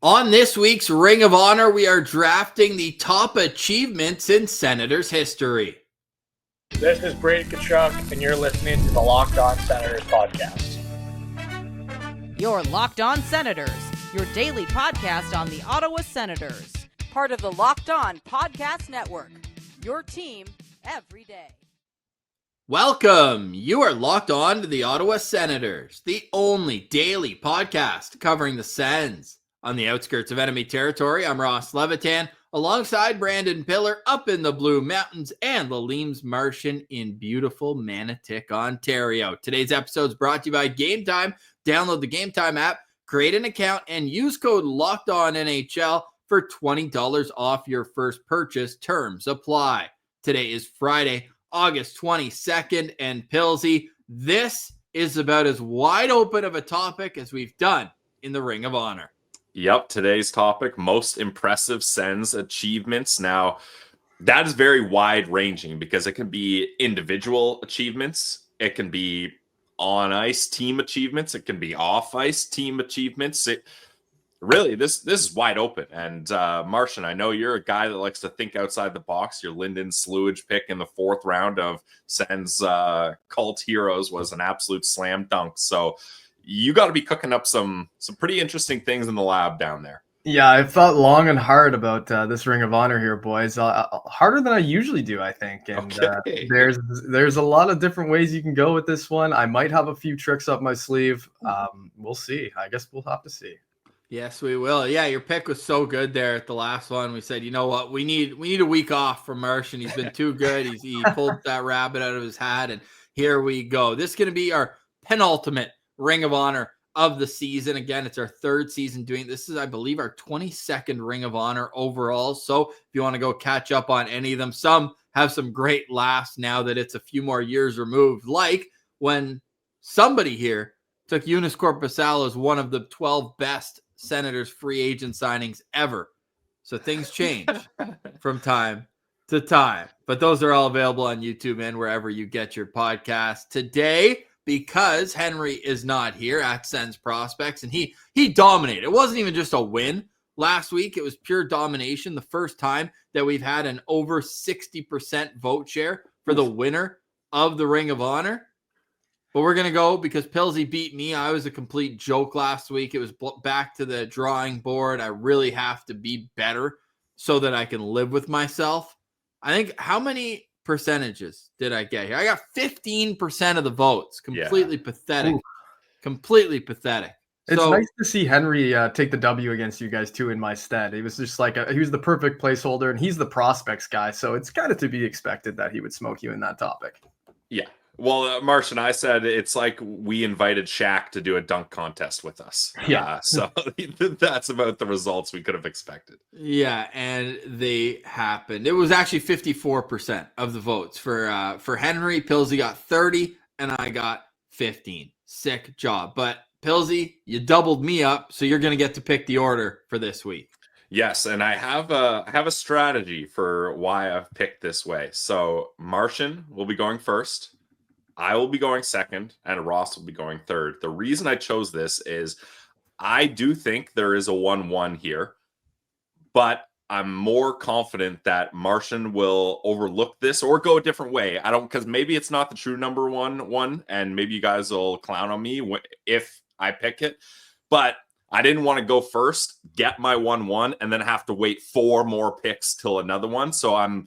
On this week's Ring of Honor, we are drafting the top achievements in Senators history. This is Brady Kachuk, and you're listening to the Locked On Senators podcast. You're Locked On Senators, your daily podcast on the Ottawa Senators. Part of the Locked On Podcast Network, your team every day. Welcome. You are locked on to the Ottawa Senators, the only daily podcast covering the Sens. On the outskirts of enemy territory, I'm Ross Levitan, alongside Brandon Piller up in the Blue Mountains and Lalime's Martian in beautiful Manotick, Ontario. Today's episode is brought to you by Gametime. Download the Gametime app, create an account, and use code LOCKEDONNHL for $20 off your first purchase. Terms apply. Today is Friday, August 22nd, and Pilsy, this is about as wide open of a topic as we've done in the Ring of Honor. Yep, today's topic, most impressive Sens achievements. Now, that is very wide-ranging because it can be individual achievements. It can be on-ice team achievements. It can be off-ice team achievements. Really, this is wide open. And Martian, I know you're a guy that likes to think outside the box. Your Lyndon Slewage pick in the 4th round of Sens Cult Heroes was an absolute slam dunk. So you got to be cooking up some pretty interesting things in the lab down there. Yeah, I've thought long and hard about this Ring of Honor here, boys. Harder than I usually do, I think. And Okay. There's a lot of different ways you can go with this one. I might have a few tricks up my sleeve. We'll see. I guess we'll have to see. Yes, we will. Yeah, your pick was so good there at the last one. We said, you know what, we need a week off from Martian. He's been too good. He pulled that rabbit out of his hat, and here we go. This is going to be our penultimate Ring of Honor of the season. Again, it's our 3rd season doing this. Is, I believe, our 22nd Ring of Honor overall. So if you want to go catch up on any of them, some have some great laughs now that it's a few more years removed, like when somebody here took Eunice Corpusalo as one of the 12 best Senators free agent signings ever. So things change from time to time. But those are all available on YouTube and wherever you get your podcast. Today, because Henry is not here at Sens Prospects, and he dominated. It wasn't even just a win last week. It was pure domination. The first time that we've had an over 60% vote share for the winner of the Ring of Honor. But we're going to go because Pilsy beat me. I was a complete joke last week. It was back to the drawing board. I really have to be better so that I can live with myself. I think, how many percentages did I get here? I got 15% of the votes. Completely pathetic. Ooh. Completely pathetic. It's nice to see Henry take the W against you guys too in my stead. He was just like he was the perfect placeholder, and he's the prospects guy, so it's kind of to be expected that he would smoke you in that topic. Yeah. Well, Martian, I said it's like we invited Shaq to do a dunk contest with us. Yeah. So that's about the results we could have expected. Yeah, and they happened. It was actually 54% of the votes for Henry. Pilsy got 30, and I got 15. Sick job. But Pilsy, you doubled me up, so you're going to get to pick the order for this week. Yes, and I have a strategy for why I've picked this way. So Martian will be going first. I will be going second, and Ross will be going third. The reason I chose this is I do think there is a 1-1 here, but I'm more confident that Martian will overlook this or go a different way. Because maybe it's not the true number one, and maybe you guys will clown on me if I pick it. But I didn't want to go first, get my 1-1, and then have to wait 4 more picks till another one. So I'm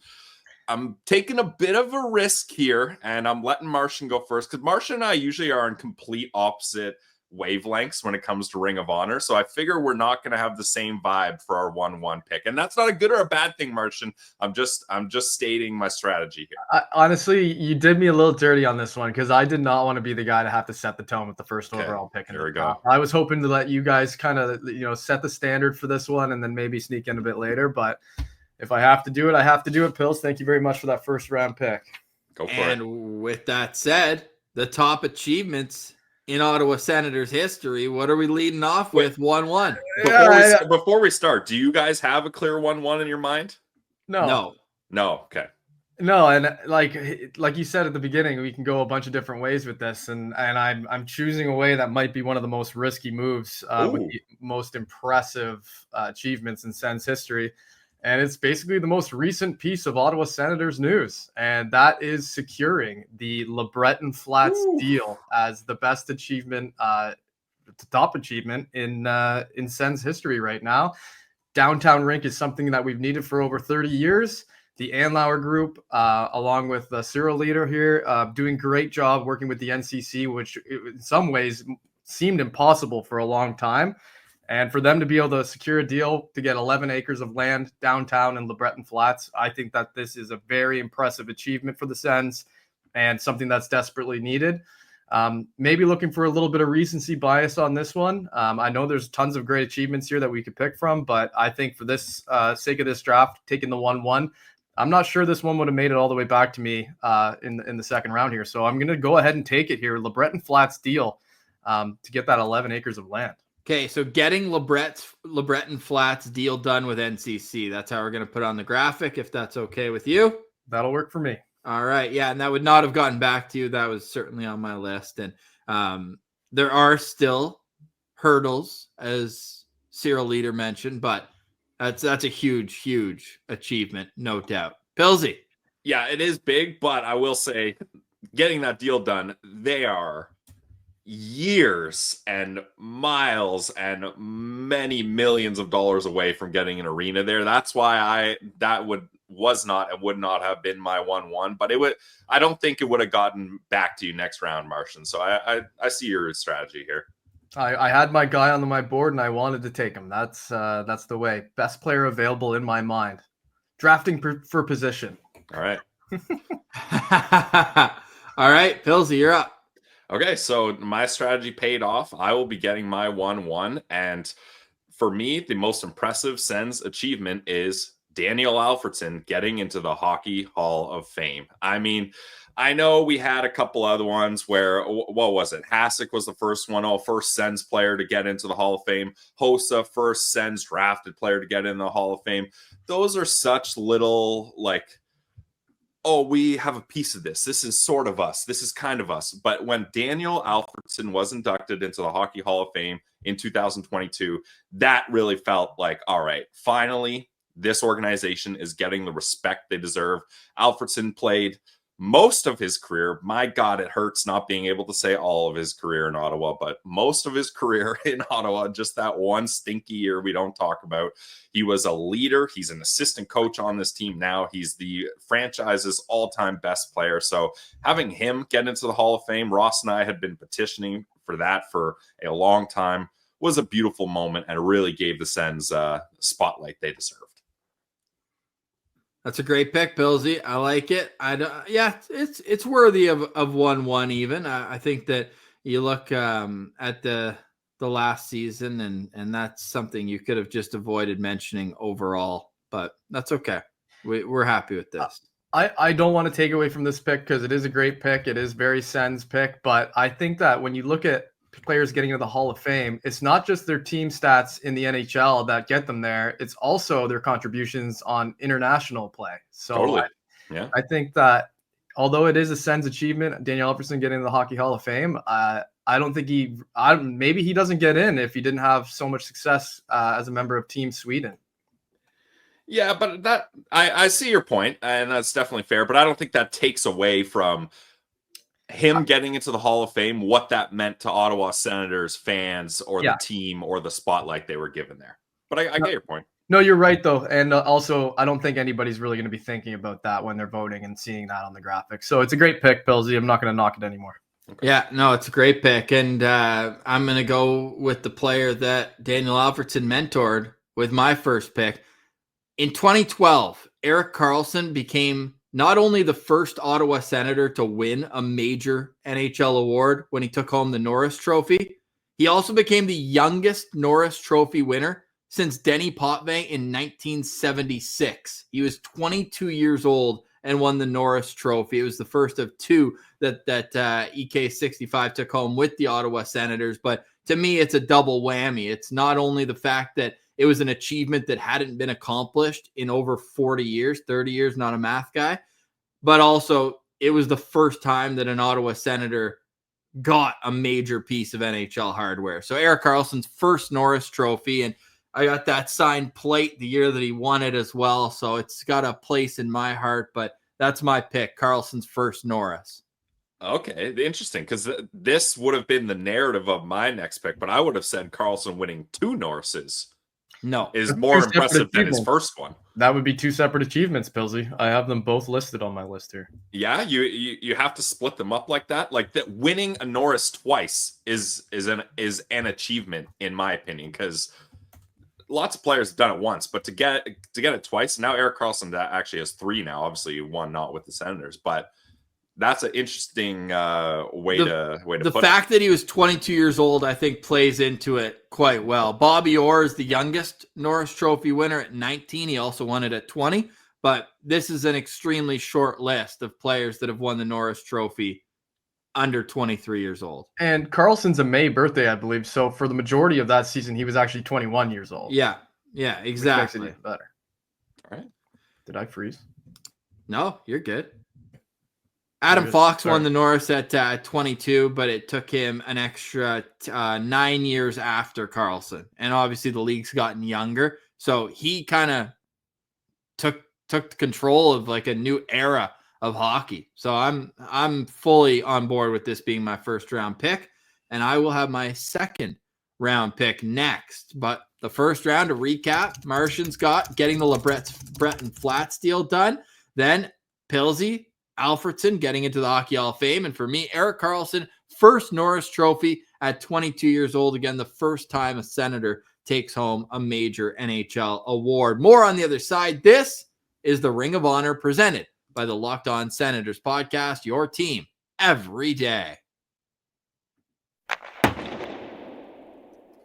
taking a bit of a risk here, and I'm letting Martian go first because Martian and I usually are in complete opposite wavelengths when it comes to Ring of Honor. So I figure we're not going to have the same vibe for our 1-1 pick. And that's not a good or a bad thing, Martian. I'm just stating my strategy here. Honestly, you did me a little dirty on this one because I did not want to be the guy to have to set the tone with the first overall pick. Here we go. I was hoping to let you guys kind of, set the standard for this one and then maybe sneak in a bit later. But if I have to do it, I have to do it. Pils, thank you very much for that first round pick. Go for it. And with that said, the top achievements in Ottawa Senators history, what are we leading off with? 1-1. Before we start, do you guys have a clear 1-1 in your mind? No. No. Okay. No, and like you said at the beginning, we can go a bunch of different ways with this, and I'm choosing a way that might be one of the most risky moves with Ooh. the most impressive achievements in Sens history, and it's basically the most recent piece of Ottawa Senators news, and that is securing the LeBreton Flats Ooh. deal as the best achievement, the top achievement in Sens history right now. Downtown rink is something that we've needed for over 30 years. The Anlauer Group, along with the Cyril leader here, doing great job working with the NCC, which in some ways seemed impossible for a long time. And for them to be able to secure a deal to get 11 acres of land downtown in LeBreton Flats, I think that this is a very impressive achievement for the Sens and something that's desperately needed. Maybe looking for a little bit of recency bias on this one. I know there's tons of great achievements here that we could pick from, but I think for this sake of this draft, taking the 1-1, I'm not sure this one would have made it all the way back to me in the second round here. So I'm going to go ahead and take it here. LeBreton Flats deal to get that 11 acres of land. Okay, so getting LeBreton Flats deal done with NCC. That's how we're going to put on the graphic, if that's okay with you. That'll work for me. All right. Yeah, and that would not have gotten back to you. That was certainly on my list. And there are still hurdles, as Cyril Leader mentioned, but that's a huge, huge achievement, no doubt. Pilsy. Yeah, it is big, but I will say getting that deal done, they are years and miles and many millions of dollars away from getting an arena there. That's why would not have been my 1-1, but I don't think it would have gotten back to you next round, Martian. So I see your strategy here. I had my guy on my board and I wanted to take him. That's the way. Best player available in my mind. Drafting for position. All right. All right, Pilsy, you're up. Okay, so my strategy paid off. I will be getting my 1-1. And for me, the most impressive Sens achievement is Daniel Alfredsson getting into the Hockey Hall of Fame. I mean, I know we had a couple other ones where, what was it? Hasek was the first one. First Sens player to get into the Hall of Fame. Hossa, first Sens drafted player to get in the Hall of Fame. Those are such little, we have a piece of this. This is sort of us. This is kind of us. But when Daniel Alfredsson was inducted into the Hockey Hall of Fame in 2022, that really felt like, all right, finally, this organization is getting the respect they deserve. Alfredsson played most of his career. My God, it hurts not being able to say all of his career in Ottawa, but most of his career in Ottawa, just that one stinky year we don't talk about. He was a leader. He's an assistant coach on this team now. He's the franchise's all-time best player. So having him get into the Hall of Fame, Ross and I had been petitioning for that for a long time, was a beautiful moment and really gave the Sens spotlight they deserved. That's a great pick, Pilsy. I like it. It's worthy of 1-1 even. I think that you look at the last season and that's something you could have just avoided mentioning overall, but that's okay. We're happy with this. I don't want to take away from this pick because it is a great pick. It is very Sens pick, but I think that when you look at players getting into the Hall of Fame, it's not just their team stats in the NHL that get them there. It's also their contributions on international play. So totally. I think that although it is a Sens achievement, Daniel Alfredsson getting into the Hockey Hall of Fame, I don't think maybe he doesn't get in if he didn't have so much success as a member of Team Sweden. Yeah, but that I see your point, and that's definitely fair, but I don't think that takes away from him getting into the Hall of Fame, what that meant to Ottawa Senators fans or the team or the spotlight they were given there. But I get your point. No, you're right, though. And also, I don't think anybody's really going to be thinking about that when they're voting and seeing that on the graphic. So it's a great pick, Pilsy. I'm not going to knock it anymore. Okay. Yeah, no, it's a great pick. And I'm going to go with the player that Daniel Alfredsson mentored with my first pick. In 2012, Erik Karlsson became not only the first Ottawa Senator to win a major NHL award when he took home the Norris Trophy, he also became the youngest Norris Trophy winner since Denny Potvin in 1976. He was 22 years old and won the Norris Trophy. It was the first of two that EK65 took home with the Ottawa Senators. But to me, it's a double whammy. It's not only the fact that it was an achievement that hadn't been accomplished in over 40 years, 30 years, not a math guy. but also it was the first time that an Ottawa Senator got a major piece of NHL hardware. So Erik Karlsson's first Norris Trophy, and I got that signed plate the year that he won it as well. So it's got a place in my heart, but that's my pick, Karlsson's first Norris. Okay, interesting, because this would have been the narrative of my next pick, but I would have said Karlsson winning 2 Norrises No, is That's more two separate impressive than his achievements. first one. That would be 2 separate achievements, Pilsy. I have them both listed on my list here. Yeah, you have to split them up like that. Like that, winning a Norris twice is an achievement in my opinion, because lots of players have done it once, but to get it twice. Now Erik Karlsson actually has 3 now. Obviously, one not with the Senators, but that's an interesting way to the put fact that he was 22 years old, I think, plays into it quite well. Bobby Orr is the youngest Norris Trophy winner at 19. He also won it at 20. But this is an extremely short list of players that have won the Norris Trophy under 23 years old. And Karlsson's a May birthday, I believe. So for the majority of that season, he was actually 21 years old. Yeah, Which exactly. makes it even better. All right. Did I freeze? No, you're good. Adam Fox won the Norris at 22, but it took him an extra 9 years after Karlsson. And obviously the league's gotten younger. So he kind of took control of like a new era of hockey. So I'm fully on board with this being my first round pick. And I will have my second round pick next. But the first round, to recap, Martian's got getting the LeBreton Flats deal done. Then Pilsy, Alfredson getting into the Hockey Hall of Fame. And for me, Erik Karlsson, first Norris Trophy at 22 years old. Again, the first time a Senator takes home a major NHL award. More on the other side. This is the Ring of Honor presented by the Locked On Senators podcast, your team every day.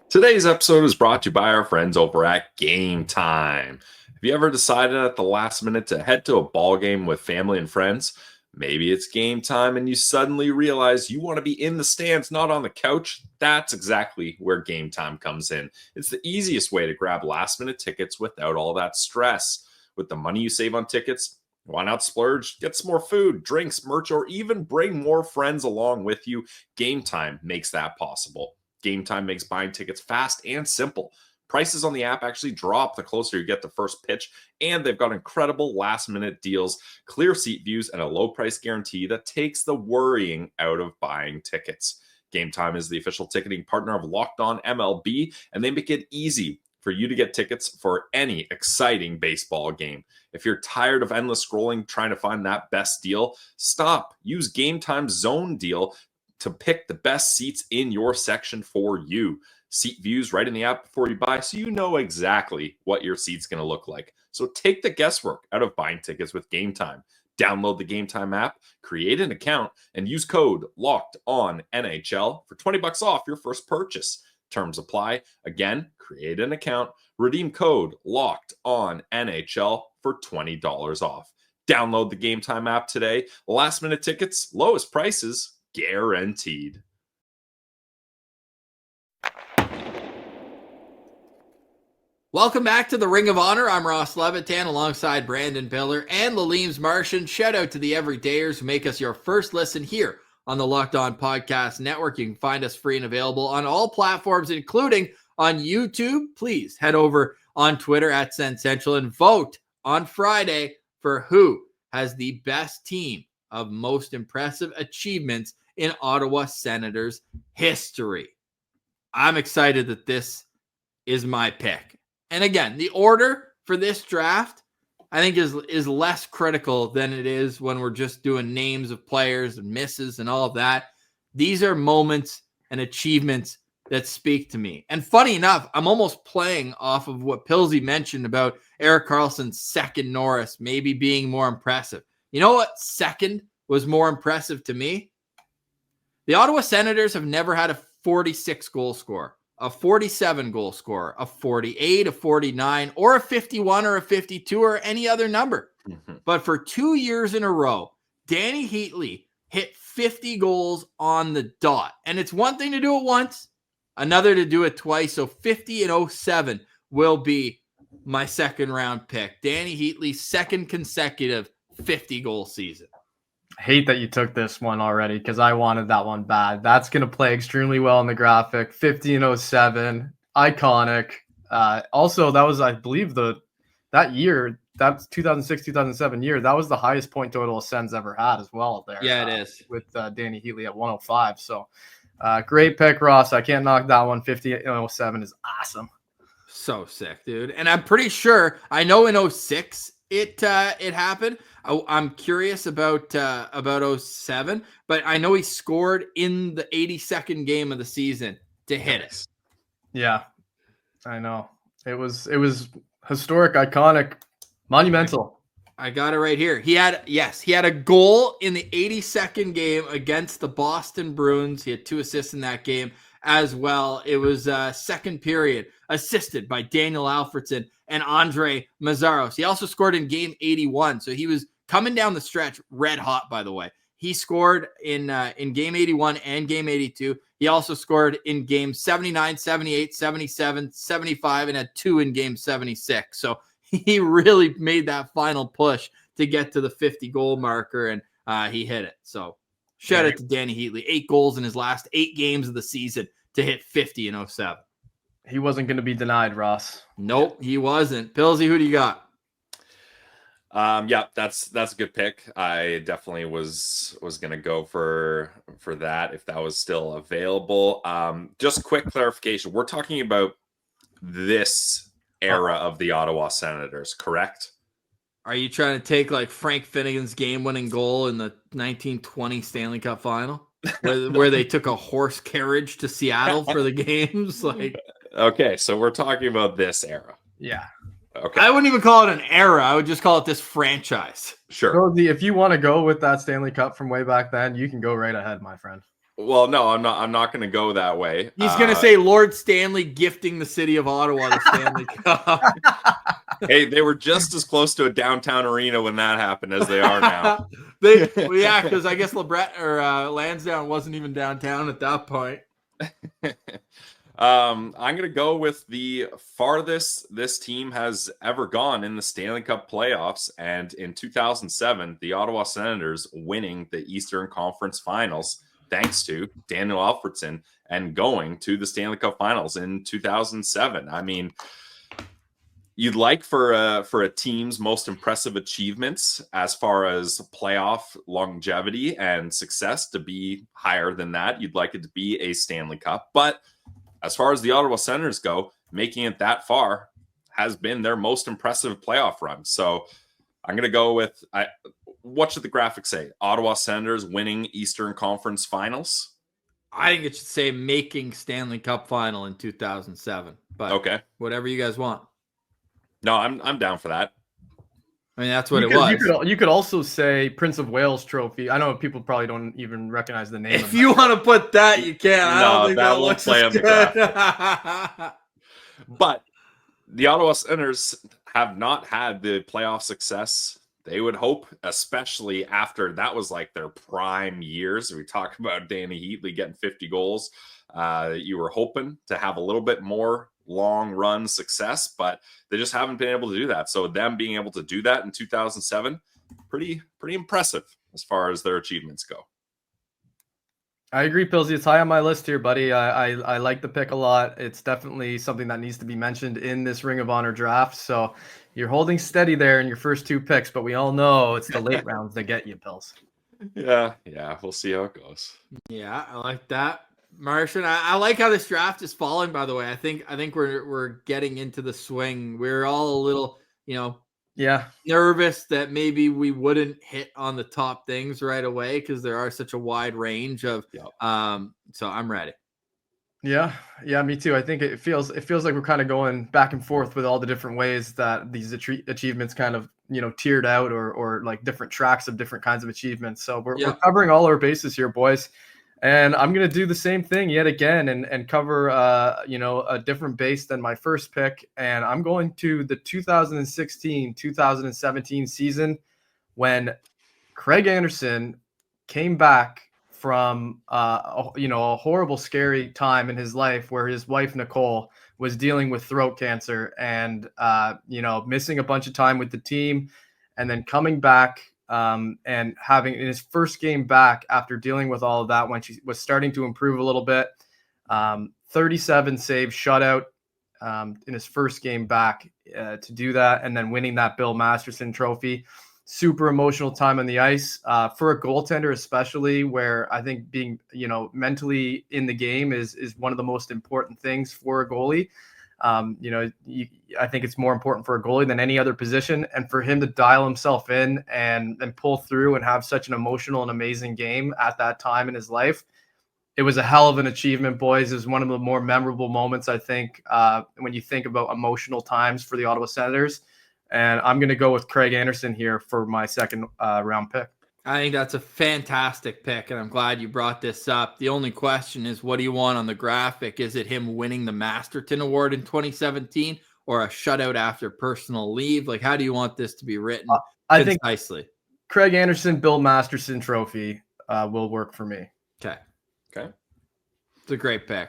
Today's episode is brought to you by our friends over at Gametime. Have you ever decided at the last minute to head to a ball game with family and friends? Maybe it's game time and you suddenly realize you want to be in the stands, not on the couch. That's exactly where Gametime comes in. It's the easiest way to grab last minute tickets without all that stress. With the money you save on tickets, why not splurge? Get some more food, drinks, merch, or even bring more friends along with you. Gametime makes that possible. Gametime makes buying tickets fast and simple. Prices on the app actually drop the closer you get to first pitch, and they've got incredible last-minute deals, clear seat views, and a low-price guarantee that takes the worrying out of buying tickets. Gametime is the official ticketing partner of Locked On MLB, and they make it easy for you to get tickets for any exciting baseball game. If you're tired of endless scrolling trying to find that best deal, stop. Use Gametime's Zone deal to pick the best seats in your section for you. Seat views right in the app before you buy, so you know exactly what your seat's going to look like. So take the guesswork out of buying tickets with Gametime. Download the Gametime app, create an account, and use code LOCKEDONNHL for $20 off your first purchase. Terms apply. Again, create an account, redeem code LOCKEDONNHL for $20 off. Download the Gametime app today. Last minute tickets, lowest prices, guaranteed. Welcome back to the Ring of Honor. I'm Ross Levitan alongside Brandon Piller and Lalime's Martian. Shout out to the everydayers who make us your first listen here on the Locked On Podcast Network. You can find us free and available on all platforms, including on YouTube. Please head over on Twitter at Sens Central and vote on Friday for who has the best team of most impressive achievements in Ottawa Senators history. I'm excited that this is my pick. And again, the order for this draft, I think, is less critical than it is when we're just doing names of players and misses and all of that. These are moments and achievements that speak to me. And funny enough, I'm almost playing off of what Pilsy mentioned about Erik Karlsson's second Norris maybe being more impressive. You know what second was more impressive to me? The Ottawa Senators have never had a 46 goal scorer, a 47 goal scorer, a 48, a 49, or a 51 or a 52 or any other number. But for 2 years in a row, Danny Heatley hit 50 goals on the dot. And it's one thing to do it once, another to do it twice. So 50 and 07 will be my second round pick. Danny Heatley's second consecutive 50-goal season. I hate that you took this one already because I wanted that one bad. That's going to play extremely well in the graphic. 50 and 07, iconic. Also, that was, I believe, that year, that's 2006-2007 year. That was the highest point total Sens ever had as well there. Yeah, it is. With Danny Heatley at 105. So great pick, Ross. I can't knock that one. 50 and 07 is awesome. So sick, dude. And I'm pretty sure, I know in 06 it happened. I'm curious about 07, but I know he scored in the 82nd game of the season to hit it. Yeah, I know. It was historic, iconic, monumental. I got it right here. He had a goal in the 82nd game against the Boston Bruins. He had 2 assists in that game as well. It was second period, assisted by Daniel Alfredson and Andre Mazzaros. He also scored in game 81, so he was coming down the stretch red hot, by the way. He scored in game 81 and game 82. He also scored in game 79, 78, 77, 75, and had 2 in game 76. So he really made that final push to get to the 50-goal marker, and he hit it. So shout out to Danny Heatley. 8 goals in his last 8 games of the season to hit 50 in 07. He wasn't going to be denied, Ross. Nope, he wasn't. Pillsy, who do you got? Yeah, that's a good pick. I definitely was gonna go for that if that was still available. Just quick clarification: we're talking about this era of the Ottawa Senators, correct? Are you trying to take like Frank Finnegan's game-winning goal in the 1920 Stanley Cup Final, where they took a horse carriage to Seattle for the games? Like, okay, so we're talking about this era. Yeah. Okay. I wouldn't even call it an era. I would just call it this franchise. Sure. So if you want to go with that Stanley Cup from way back then, you can go right ahead, my friend. Well, no, I'm not going to go that way. He's going to say Lord Stanley gifting the city of Ottawa the Stanley Cup. Hey, they were just as close to a downtown arena when that happened as they are now. Yeah, because I guess Lansdowne wasn't even downtown at that point. I'm going to go with the farthest this team has ever gone in the Stanley Cup playoffs. And in 2007, the Ottawa Senators winning the Eastern Conference Finals, thanks to Daniel Alfredson, and going to the Stanley Cup Finals in 2007. I mean, you'd like for a team's most impressive achievements as far as playoff longevity and success to be higher than that. You'd like it to be a Stanley Cup. But as far as the Ottawa Senators go, making it that far has been their most impressive playoff run. So I'm going to go with, what should the graphic say? Ottawa Senators winning Eastern Conference Finals? I think it should say making Stanley Cup Final in 2007. But okay, whatever you guys want. No, I'm down for that. I mean, that's what it was. You could also say Prince of Wales Trophy. I know people probably don't even recognize the name. If you want to put that, you can. I don't think that won't looks play on the good. graphic. But the Ottawa Senators have not had the playoff success they would hope, especially after that was like their prime years. We talk about Danny Heatley getting 50 goals. You were hoping to have a little bit more long run success, but they just haven't been able to do that. So them being able to do that in 2007, pretty impressive as far as their achievements go. I agree, Pilsy. It's high on my list here, buddy. I like the pick a lot. It's definitely something that needs to be mentioned in this Ring of Honor draft. So you're holding steady there in your first 2 picks, but we all know it's the late rounds that get you, Pils. Yeah, we'll see how it goes. Yeah, I like that. Martian, I like how this draft is falling, by the way. I think we're getting into the swing. We're all a little, nervous that maybe we wouldn't hit on the top things right away because there are such a wide range of so I'm ready. Yeah, me too. I think it feels like we're kind of going back and forth with all the different ways that these achievements kind of, tiered out or like different tracks of different kinds of achievements. So we're covering all our bases here, boys. And I'm going to do the same thing yet again and cover, a different base than my first pick. And I'm going to the 2016-2017 season when Craig Anderson came back from, a horrible, scary time in his life where his wife, Nicole, was dealing with throat cancer and, missing a bunch of time with the team and then coming back and having in his first game back after dealing with all of that when she was starting to improve a little bit. 37 save shutout in his first game back to do that, and then winning that Bill Masterson trophy. Super emotional time on the ice for a goaltender, especially, where I think being, mentally in the game is one of the most important things for a goalie. I think it's more important for a goalie than any other position, and for him to dial himself in and pull through and have such an emotional and amazing game at that time in his life. It was a hell of an achievement, boys. It was one of the more memorable moments, I think, when you think about emotional times for the Ottawa Senators. And I'm going to go with Craig Anderson here for my second round pick. I think that's a fantastic pick, and I'm glad you brought this up. The only question is, what do you want on the graphic? Is it him winning the Masterton Award in 2017 or a shutout after personal leave? Like, how do you want this to be written concisely? I think Craig Anderson, Bill Masterson trophy will work for me. Okay. It's a great pick.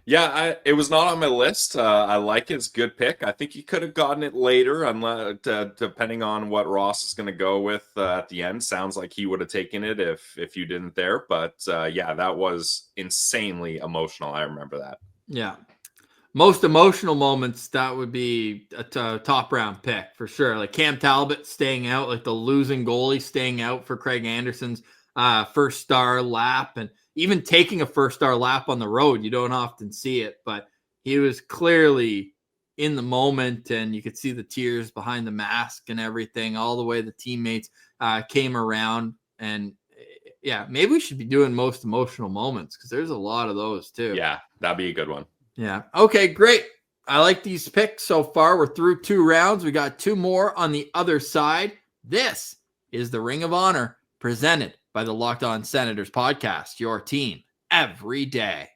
Yeah, it was not on my list. I like it. It's a good pick. I think you could have gotten it later, unless, depending on what Ross is going to go with at the end. Sounds like he would have taken it if you didn't there. But yeah, that was insanely emotional. I remember that. Yeah. Most emotional moments, that would be a top round pick for sure. Like Cam Talbot staying out, like the losing goalie staying out for Craig Anderson's first star lap, and even taking a first star lap on the road. You don't often see it, but he was clearly in the moment, and you could see the tears behind the mask and everything, all the way the teammates came around. And yeah, maybe we should be doing most emotional moments, because there's a lot of those too. Yeah, that'd be a good one. Yeah. Okay, great. I like these picks so far. We're through 2 rounds. We got 2 more on the other side. This is the Ring of Honor, presented by the Locked On Senators podcast, your team every day.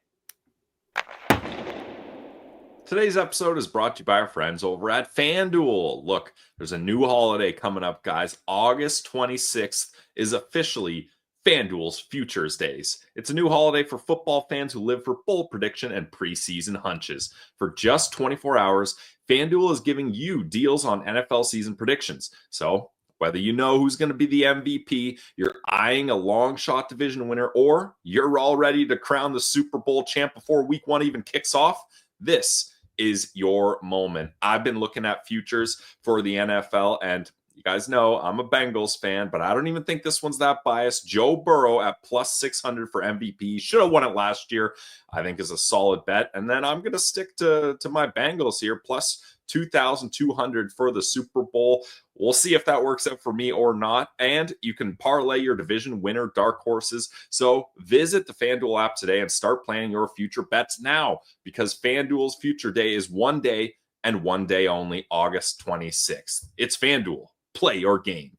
Today's episode is brought to you by our friends over at FanDuel. Look, there's a new holiday coming up, guys. August 26th is officially FanDuel's Futures Days. It's a new holiday for football fans who live for bold prediction and preseason hunches. For just 24 hours, FanDuel is giving you deals on NFL season predictions. So, whether you know who's going to be the MVP, you're eyeing a long shot division winner, or you're all ready to crown the Super Bowl champ before week 1 even kicks off, this is your moment. I've been looking at futures for the NFL, and you guys know I'm a Bengals fan, but I don't even think this one's that biased. Joe Burrow at plus 600 for MVP. Should have won it last year. I think is a solid bet. And then I'm going to stick to my Bengals here, plus 2,200 for the Super Bowl. We'll see if that works out for me or not. And you can parlay your division winner dark horses. So visit the FanDuel app today and start planning your future bets now, because FanDuel's Future Day is one day and one day only, August 26th. It's FanDuel. Play your game.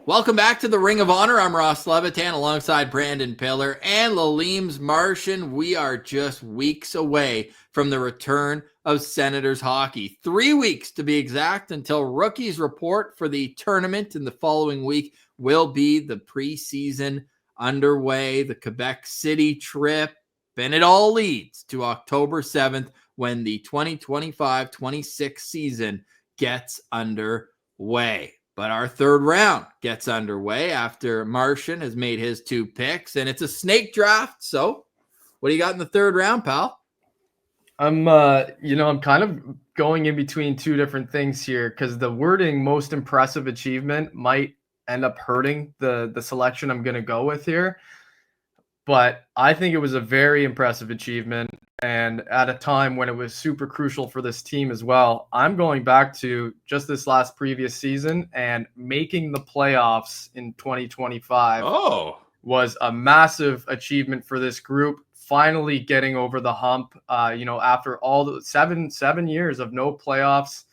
Welcome back to the Ring of Honor. I'm Ross Levitan alongside Brandon Piller and Lalime's Martian. We are just weeks away from the return of Senators hockey. 3 weeks to be exact, until rookies report for the tournament, and the following week will be the preseason underway, the Quebec City trip, and it all leads to October 7th, when the 2025-26 season gets underway. But our third round gets underway after Martian has made his 2 picks, and it's a snake draft. So what do you got in the third round, pal? I'm kind of going in between 2 different things here, because the wording most impressive achievement might end up hurting the selection I'm going to go with here. But I think it was a very impressive achievement, and at a time when it was super crucial for this team as well. I'm going back to just this last previous season, and making the playoffs in 2025 was a massive achievement for this group. Finally getting over the hump, after all the seven years of no playoffs.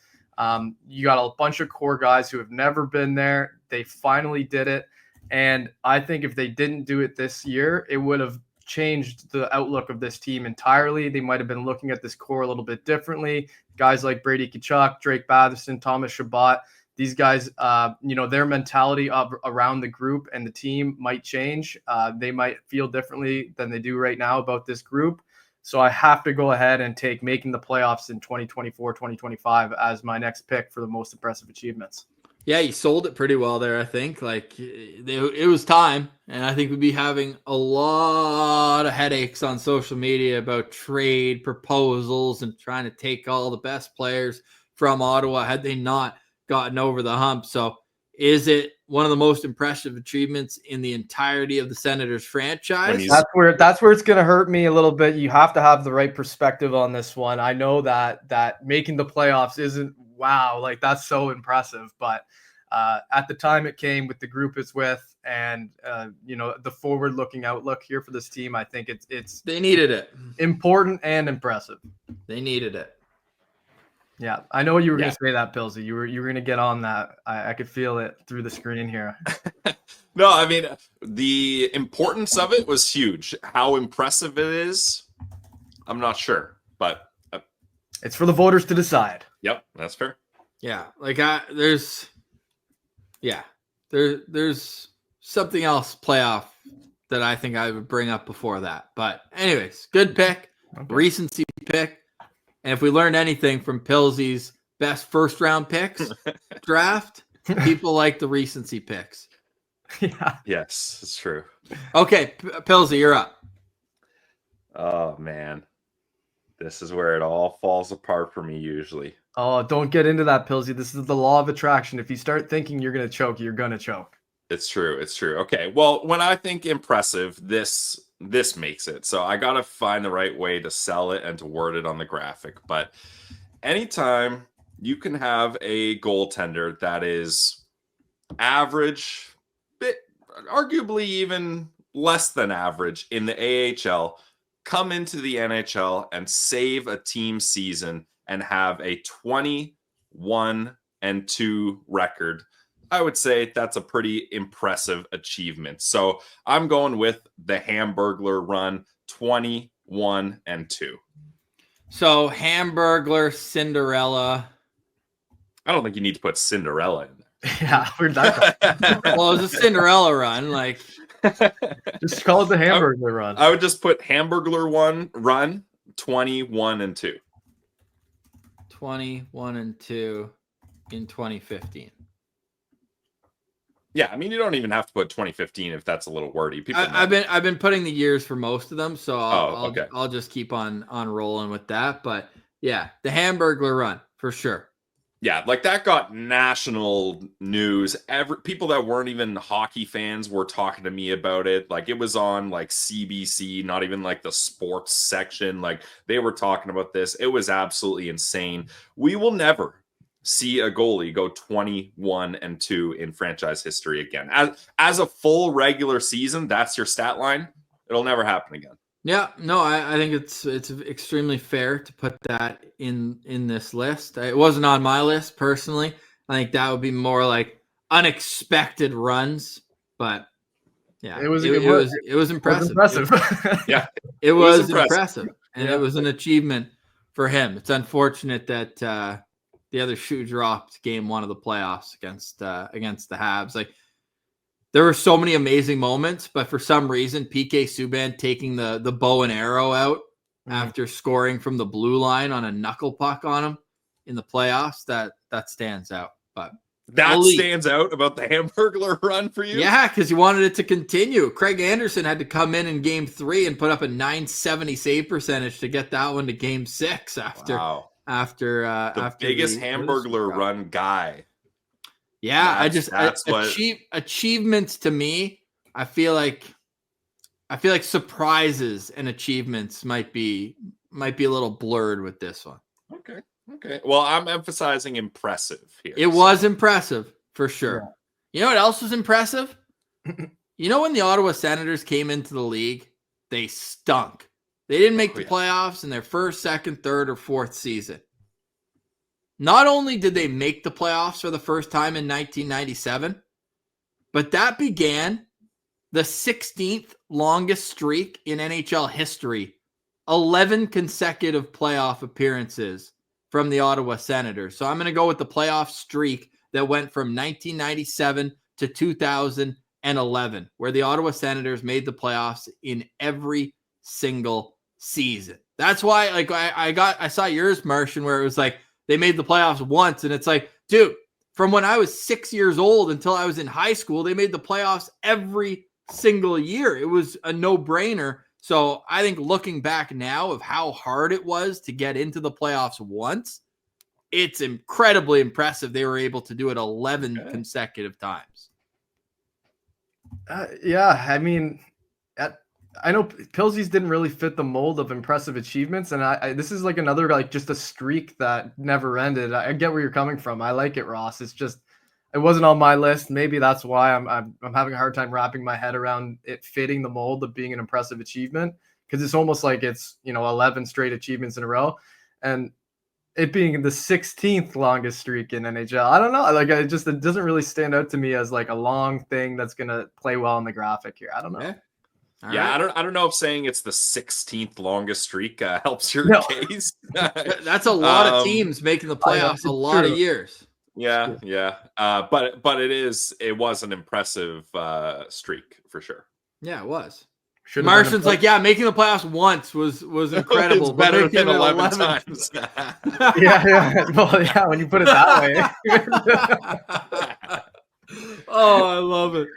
You got a bunch of core guys who have never been there. They finally did it. And I think if they didn't do it this year, it would have changed the outlook of this team entirely. They might have been looking at this core a little bit differently. Guys like Brady Tkachuk, Drake Batherson, Thomas Chabot, these guys, their mentality around the group and the team might change. They might feel differently than they do right now about this group. So I have to go ahead and take making the playoffs in 2024, 2025 as my next pick for the most impressive achievements. Yeah, you sold it pretty well there, I think. Like, it was time, and I think we'd be having a lot of headaches on social media about trade proposals and trying to take all the best players from Ottawa had they not gotten over the hump. So is it one of the most impressive achievements in the entirety of the Senators franchise? That's where it's going to hurt me a little bit. You have to have the right perspective on this one. I know that making the playoffs isn't wow, like that's so impressive, but at the time it came with the group it's with, and the forward-looking outlook here for this team, I think it's they needed it. Important and impressive. They needed it. Yeah, I know you were going to say that, Pilsy. You were going to get on that. I could feel it through the screen here. No, I mean, the importance of it was huge. How impressive it is, I'm not sure, but it's for the voters to decide. Yep, that's fair. Yeah, like there's something else playoff that I think I would bring up before that. But anyways, good pick, recency pick. And if we learned anything from Pilsy's best first round picks draft, people like the recency picks. Yeah. Yes, it's true. Okay, Pilsy, you're up. Oh man, this is where it all falls apart for me usually. Oh, don't get into that, Pilsy. This is the law of attraction. If you start thinking you're going to choke, you're going to choke. It's true. It's true. Okay. Well, when I think impressive, this makes it. So I got to find the right way to sell it and to word it on the graphic. But anytime you can have a goaltender that is average, arguably even less than average in the AHL, come into the NHL and save a team season and have a 21-2 record, I would say that's a pretty impressive achievement. So I'm going with the Hamburglar run, 21-2. So Hamburglar, Cinderella. I don't think you need to put Cinderella in there. Yeah, where'd that go? Well, it was a Cinderella run. Like, just call it the Hamburglar run. I would just put Hamburglar run, 21-2. 21-2 in 2015. Yeah, I mean, you don't even have to put 2015 if that's a little wordy. I've been putting the years for most of them, so okay. I'll just keep on rolling with that. But yeah, the Hamburglar run for sure. Yeah, like that got national news. People that weren't even hockey fans were talking to me about it. Like it was on like CBC, not even like the sports section. Like they were talking about this. It was absolutely insane. We will never see a goalie go 21-2 in franchise history again. As a full regular season, that's your stat line. It'll never happen again. Yeah, no, I think it's extremely fair to put that in this list. It wasn't on my list personally. I think that would be more like unexpected runs, but yeah, it was impressive. It was impressive. Yeah, it was impressive, and it was an achievement for him. It's unfortunate that the other shoe dropped game one of the playoffs against the Habs. Like, there were so many amazing moments, but for some reason, PK Subban taking the bow and arrow out after scoring from the blue line on a knuckle puck on him in the playoffs, that stands out. But that stands out about the Hamburglar run for you? Yeah, because you wanted it to continue. Craig Anderson had to come in game 3 and put up a .970 save percentage to get that one to game 6 after the biggest Hamburglar run guy. Yeah, achievements to me, I feel like surprises and achievements might be a little blurred with this one. Okay. Well, I'm emphasizing impressive here. It was impressive for sure. Yeah. You know what else was impressive? You know, when the Ottawa Senators came into the league, they stunk. They didn't make the playoffs in their first, second, third, or fourth season. Not only did they make the playoffs for the first time in 1997, but that began the 16th longest streak in NHL history. 11 consecutive playoff appearances from the Ottawa Senators. So I'm going to go with the playoff streak that went from 1997 to 2011, where the Ottawa Senators made the playoffs in every single season. That's why, like, I saw yours, Martian, where it was like they made the playoffs once, and it's like, dude, from when I was 6 years old until I was in high school, they made the playoffs every single year. It was a no-brainer. So I think looking back now of how hard it was to get into the playoffs once, it's incredibly impressive they were able to do it 11 consecutive times. Yeah, I mean, I know Pilsies didn't really fit the mold of impressive achievements, and this is like another, like, just a streak that never ended. I get where you're coming from. I like it, Ross. It's just it wasn't on my list. Maybe that's why I'm having a hard time wrapping my head around it fitting the mold of being an impressive achievement, because it's almost like it's 11 straight achievements in a row, and it being the 16th longest streak in NHL. I don't know. Like, it doesn't really stand out to me as like a long thing that's gonna play well in the graphic here. I don't know. Yeah. I don't know if saying it's the 16th longest streak helps your case. That's a lot of teams making the playoffs a lot of years. Yeah. But it was an impressive streak for sure. Yeah, it was. Martian's like, yeah, making the playoffs once was incredible. It's better than 11 times. yeah. Well, yeah, when you put it that way. Oh, I love it.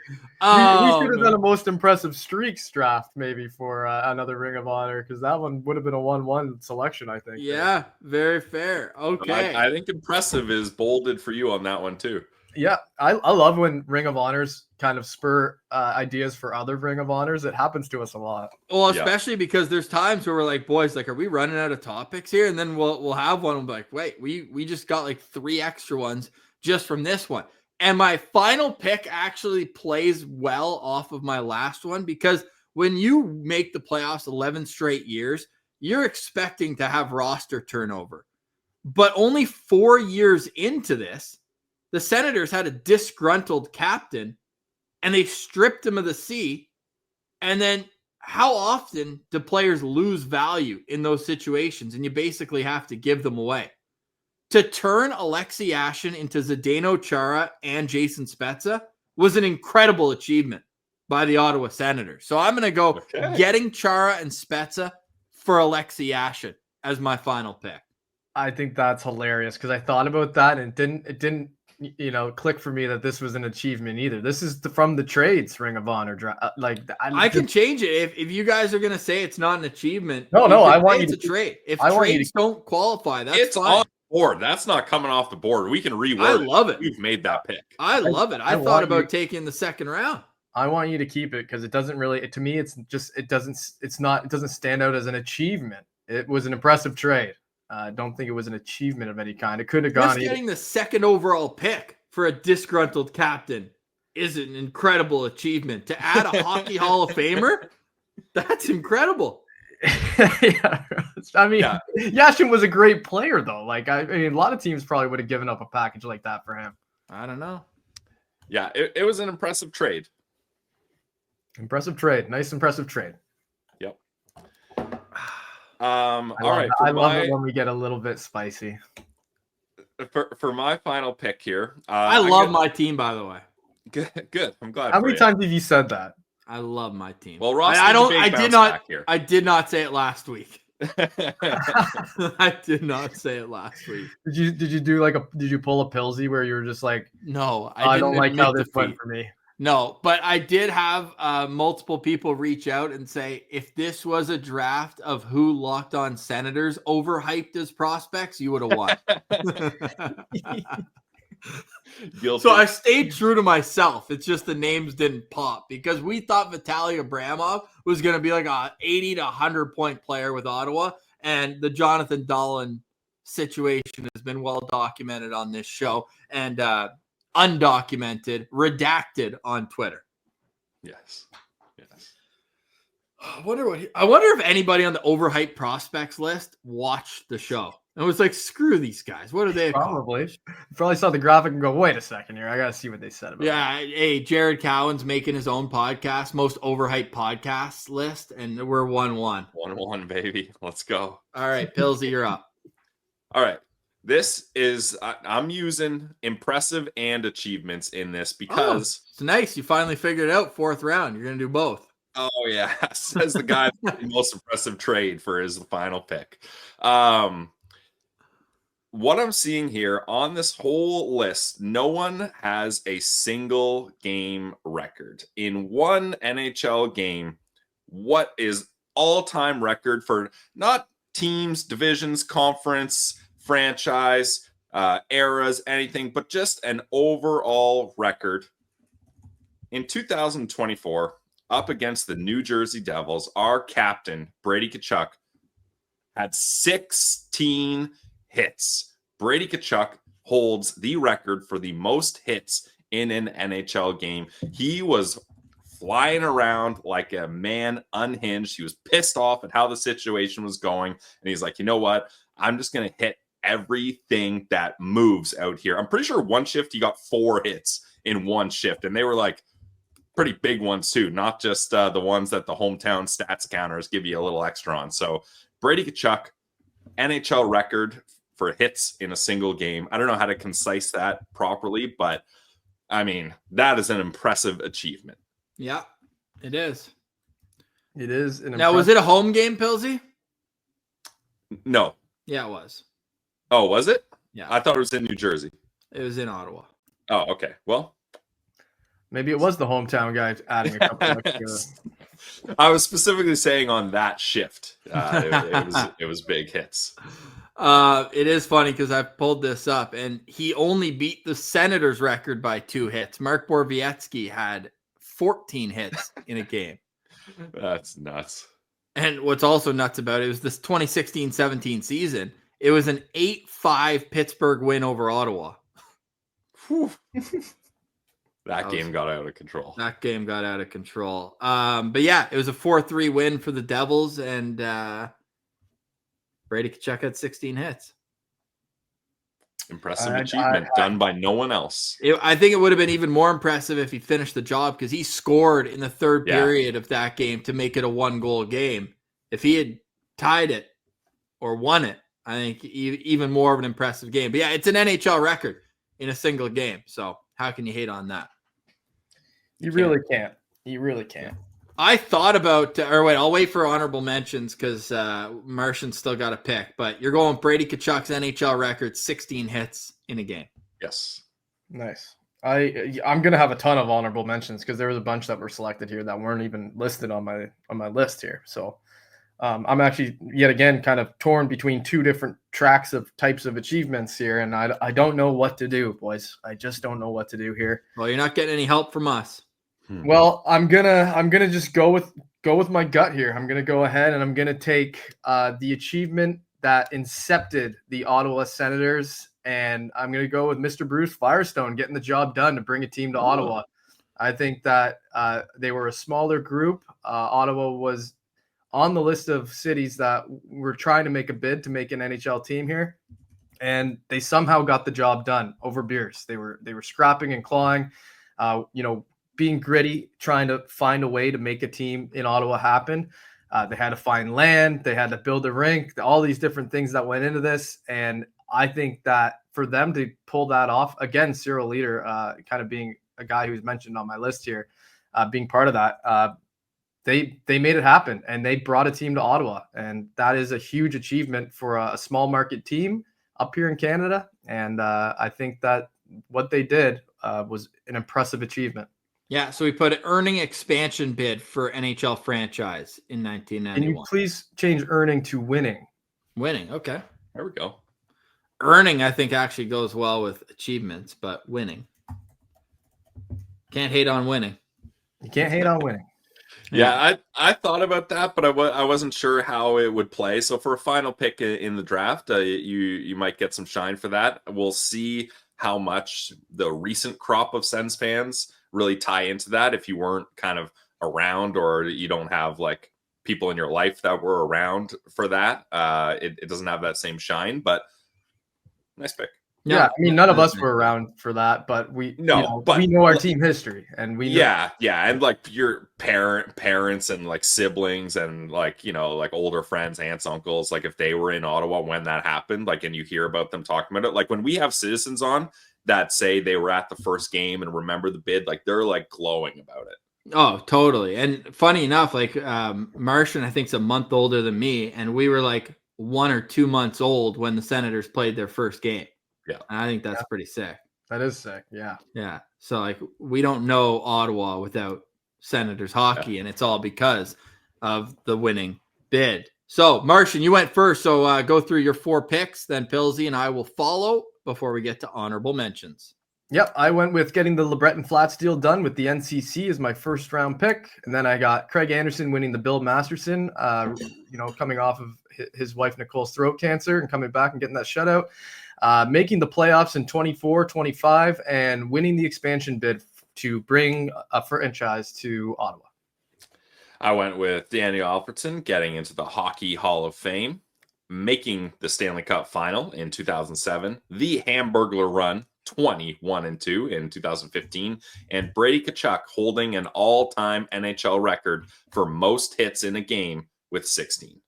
We should have done a most impressive streaks draft maybe for another Ring of Honor, because that one would have been a 1-1 selection, I think. Yeah, very fair. Okay. I think impressive is bolded for you on that one too. Yeah, I love when Ring of Honors kind of spur ideas for other Ring of Honors. It happens to us a lot. Well, especially because there's times where we're like, boys, like, are we running out of topics here? And then we'll have one. We'll be like, wait, we just got like 3 extra ones just from this one. And my final pick actually plays well off of my last one, because when you make the playoffs 11 straight years, you're expecting to have roster turnover. But only 4 years into this, the Senators had a disgruntled captain, and they stripped him of the C. And then how often do players lose value in those situations? And you basically have to give them away. To turn Alexei Yashin into Zdeno Chara and Jason Spezza was an incredible achievement by the Ottawa Senators. So I'm going to go getting Chara and Spezza for Alexei Yashin as my final pick. I think that's hilarious, because I thought about that and it didn't click for me that this was an achievement either. This is from the trades Ring of Honor draft. I can change it if you guys are going to say it's not an achievement. No, I want you to trade. If trades don't qualify, that's fine. On board. That's not coming off the board. We can reword it. I love it. We've made that pick. I love it. I thought about taking the second round. I want you to keep it, because it doesn't really, to me, it doesn't stand out as an achievement. It was an impressive trade. I don't think it was an achievement of any kind. It could have gone. Just getting the second overall pick for a disgruntled captain is an incredible achievement. To add a Hockey Hall of Famer, that's incredible. Yeah, I mean, Yashin was a great player, though. Like, I mean, a lot of teams probably would have given up a package like that for him. I don't know. Yeah, it was an impressive trade. Impressive trade. Nice, impressive trade. Yep. All right. I love it when we get a little bit spicy. For my final pick here, I love my team, by the way. Good. I'm glad. How many times have you said that? I love my team. Well, Ross, I did not say it last week. I did not say it last week. Did you pull a Pilsy where you were just like, no, I don't like how this went for me? No, but I did have multiple people reach out and say, if this was a draft of who Locked On Senators overhyped as prospects, you would have won. So I stayed true to myself. It's just the names didn't pop, because we thought Vitaly Abramov was going to be like a 80 to 100 point player with Ottawa, and the Jonathan Dahlin situation has been well documented on this show and undocumented, redacted on Twitter. Yes. I wonder if anybody on the overhyped prospects list watched the show. I was like, screw these guys. What are they? Probably saw the graphic and go, wait a second here. I got to see what they said about it. Hey, Jared Cowan's making his own podcast, most overhyped podcasts list, and we're 1-1. 1-1, baby. Let's go. All right, Pillsy, you're up. All right. This is, I'm using impressive and achievements in this because. It's nice. You finally figured it out, 4th round. You're going to do both. Oh yeah, says the guy with the most impressive trade for his final pick. What I'm seeing here on this whole list, no one has a single game record in one NHL game. What is all-time record for not teams, divisions, conference, franchise, eras, anything, but just an overall record? In 2024, up against the New Jersey Devils, our captain, Brady Tkachuk, had 16 hits. Brady Tkachuk holds the record for the most hits in an NHL game. He was flying around like a man unhinged. He was pissed off at how the situation was going. And he's like, you know what? I'm just going to hit everything that moves out here. I'm pretty sure one shift he got 4 hits in one shift. And they were like pretty big ones too, not just the ones that the hometown stats counters give you a little extra on. So Brady Tkachuk, NHL record for hits in a single game. I don't know how to concise that properly, but I mean, that is an impressive achievement. Yeah, it is. It is. Now, was it a home game, Pilsy? No. Yeah, it was. Oh, was it? Yeah. I thought it was in New Jersey. It was in Ottawa. Oh, okay. Well, maybe it was the hometown guy adding a couple extra. I was specifically saying on that shift, it was big hits. It is funny because I pulled this up, and he only beat the Senators' record by 2 hits. Mark Borowiecki had 14 hits in a game. That's nuts. And what's also nuts about it was this 2016-17 season. It was an 8-5 Pittsburgh win over Ottawa. That game got out of control. That game got out of control. But yeah, it was a 4-3 win for the Devils, and Brady Tkachuk had 16 hits. Impressive achievement done by no one else. I think it would have been even more impressive if he finished the job because he scored in the third period of that game to make it a 1-goal game. If he had tied it or won it, I think even more of an impressive game. But yeah, it's an NHL record in a single game. So how can you hate on that? You really can't. You really can't. I thought about, I'll wait for honorable mentions because Martian's still got a pick. But you're going Brady Tkachuk's NHL record, 16 hits in a game. Yes. Nice. I'm gonna have a ton of honorable mentions because there was a bunch that were selected here that weren't even listed on my list here. So I'm actually yet again kind of torn between 2 different tracks of types of achievements here, and I don't know what to do, boys. I just don't know what to do here. Well, you're not getting any help from us. Well, I'm gonna just go with my gut here. I'm gonna go ahead and I'm gonna take the achievement that incepted the Ottawa Senators, and I'm gonna go with Mr. Bruce Firestone getting the job done to bring a team to Ottawa. I think that they were a smaller group. Ottawa was on the list of cities that were trying to make a bid to make an NHL team here, and they somehow got the job done over beers. They were scrapping and clawing, being gritty, trying to find a way to make a team in Ottawa happen. They had to find land. They had to build a rink, all these different things that went into this. And I think that for them to pull that off, again, Cyril Leader, kind of being a guy who's mentioned on my list here, being part of that, they made it happen and they brought a team to Ottawa. And that is a huge achievement for a small market team up here in Canada. And I think that what they did was an impressive achievement. Yeah, so we put an earning expansion bid for NHL franchise in 1991. Can you please change earning to winning? Winning, okay. There we go. Earning, I think, actually goes well with achievements, but winning. Can't hate on winning. You can't hate on winning. Yeah, I thought about that, but I wasn't sure how it would play. So for a final pick in the draft, you might get some shine for that. We'll see how much the recent crop of Sens fans really tie into that. If you weren't kind of around or you don't have like people in your life that were around for that, it doesn't have that same shine, but nice pick. Yeah, I mean, none of us were around for that, but we know our team history, and we know. Yeah, and like your parents and like siblings and like like older friends, aunts, uncles, like if they were in Ottawa when that happened, like, and you hear about them talking about it, like when we have citizens on that say they were at the first game and remember the bid, like they're like glowing about it. Oh, totally. And funny enough, like Martian, I think, is a month older than me, and we were like 1 or 2 months old when the Senators played their first game. Yeah. And I think that's pretty sick. That is sick. Yeah. Yeah. So like we don't know Ottawa without Senators hockey, and it's all because of the winning bid. So Martian, you went first. So go through your 4 picks, then Pilsy and I will follow before we get to honorable mentions. Yep, I went with getting the LeBreton Flats deal done with the NCC as my first round pick, and then I got Craig Anderson winning the Bill Masterson. Coming off of his wife Nicole's throat cancer and coming back and getting that shutout, making the playoffs in 24-25, and winning the expansion bid to bring a franchise to Ottawa. I went with Daniel Alfredson getting into the Hockey Hall of Fame, making the Stanley Cup final in 2007, the Hamburglar run 21-2 in 2015, and Brady Tkachuk holding an all-time NHL record for most hits in a game with 16.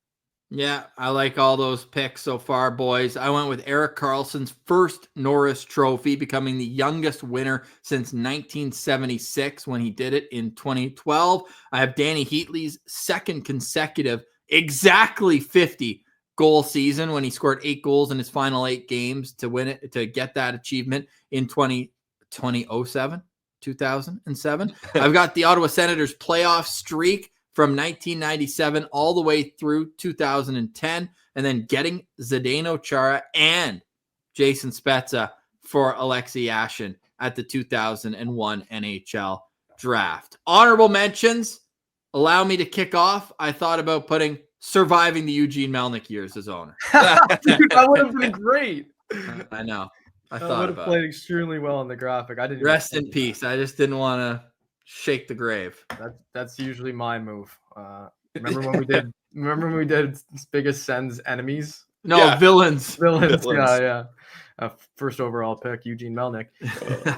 Yeah, I like all those picks so far, boys. I went with Erik Karlsson's first Norris Trophy, becoming the youngest winner since 1976 when he did it in 2012. I have Danny Heatley's second consecutive, exactly 50 goal season when he scored 8 goals in his final 8 games to win it, to get that achievement in 2007. I've got the Ottawa Senators playoff streak from 1997 all the way through 2010, and then getting Zdeno Chara and Jason Spezza for Alexei Yashin at the 2001 NHL draft. Honorable mentions, allow me to kick off. I thought about putting surviving the Eugene Melnyk years as owner. Dude, that would have been great. I know. I That thought would have about played it. extremely well in the graphic. I didn't Rest in peace. I just didn't want to shake the grave. That's usually my move. Remember when we did biggest Sens enemies? No, Yeah. villains. Villains. Yeah. First overall pick, Eugene Melnyk.